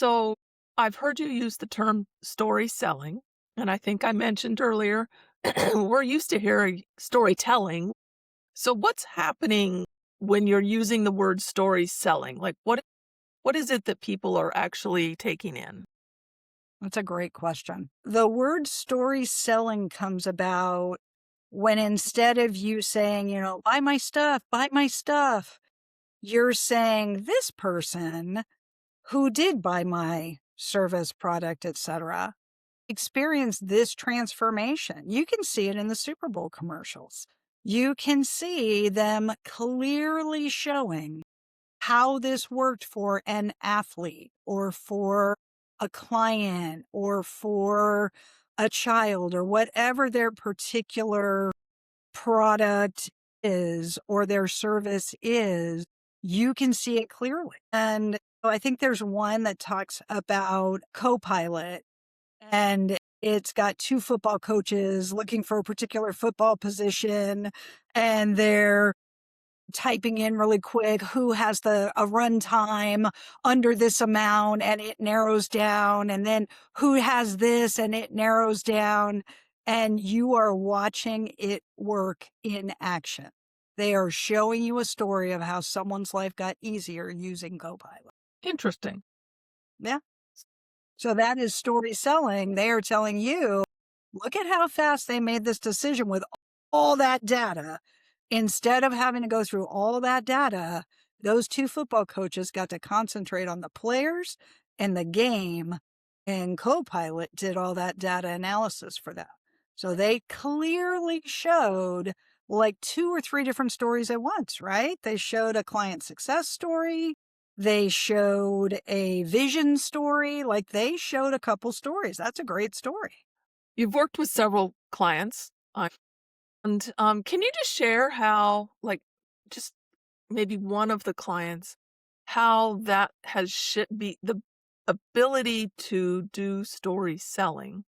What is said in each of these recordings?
So I've heard you use the term story selling, and I think I mentioned earlier we're used to hearing storytelling. So what's happening when you're using the word story selling? Like what is it that people are actually taking in? That's a great question. The word story selling comes about when instead of you saying, buy my stuff, you're saying this person who did buy my service, product, etc., experienced this transformation. You can see it in the Super Bowl commercials. You can see them clearly showing how this worked for an athlete or for a client or for a child or whatever their particular product is or their service is, you can see it clearly. And I think there's one that talks about Copilot, and it's got two football coaches looking for a particular football position, and they're typing in really quick who has a run time under this amount, and it narrows down, and then who has this and it narrows down, and you are watching it work in action. They are showing you a story of how someone's life got easier using Copilot. Interesting. Yeah. So that is story selling. They are telling you, look at how fast they made this decision with all that data. Instead of having to go through all that data, those two football coaches got to concentrate on the players and the game, and Copilot did all that data analysis for them. So they clearly showed like two or three different stories at once, right? They showed a client success story. They showed a vision story. Like they showed a couple stories. That's a great story. You've worked with several clients, and can you just share how, like, just maybe one of the clients, how that has be the ability to do story selling,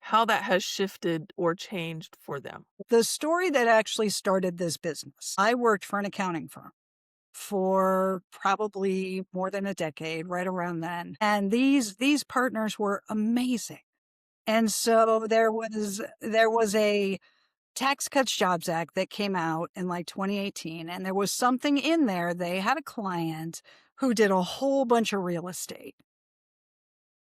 how that has shifted or changed for them? The story that actually started this business, I worked for an accounting firm for probably more than a decade, right around then. And these partners were amazing. And so there was a Tax Cuts Jobs Act that came out in like 2018, and there was something in there. They had a client who did a whole bunch of real estate.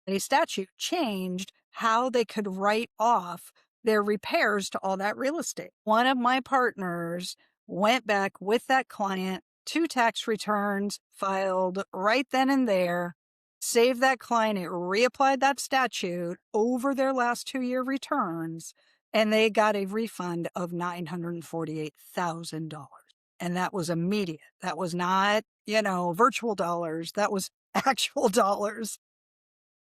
A statute changed how they could write off their repairs to all that real estate. One of my partners went back with that client, two tax returns filed right then and there, saved that client, it reapplied that statute over their last 2-year returns, and they got a refund of $948,000. And that was immediate. That was not, virtual dollars. That was actual dollars.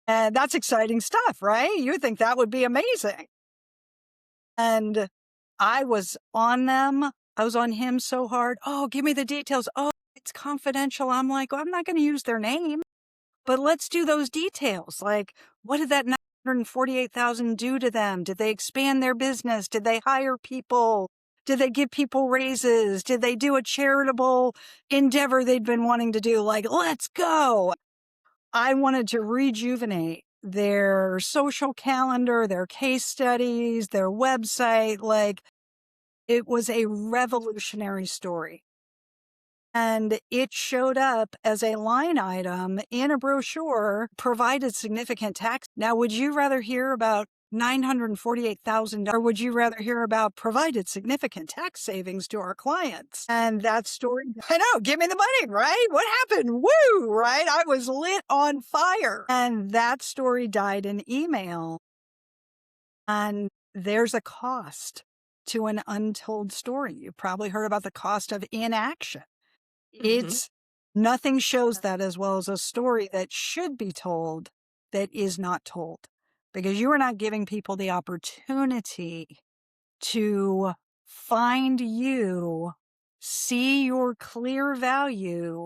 And that's exciting stuff, right? You would think that would be amazing. And I was on them. I was on him so hard. Oh, give me the details. Oh, it's confidential. I'm like, well, I'm not going to use their name, but let's do those details. Like, what did that 948,000 do to them? Did they expand their business? Did they hire people? Did they give people raises? Did they do a charitable endeavor they'd been wanting to do? Like, let's go. I wanted to rejuvenate their social calendar, their case studies, their website. Like, it was a revolutionary story. And it showed up as a line item in a brochure, provided significant tax. Now, would you rather hear about $948,000, or would you rather hear about provided significant tax savings to our clients? And that story, I know, give me the money, right? What happened? Woo, right? I was lit on fire. And that story died in email. And there's a cost to an untold story. You probably heard about the cost of inaction. Mhm. It's nothing shows that as well as a story that should be told that is not told, because you are not giving people the opportunity to find you, see your clear value,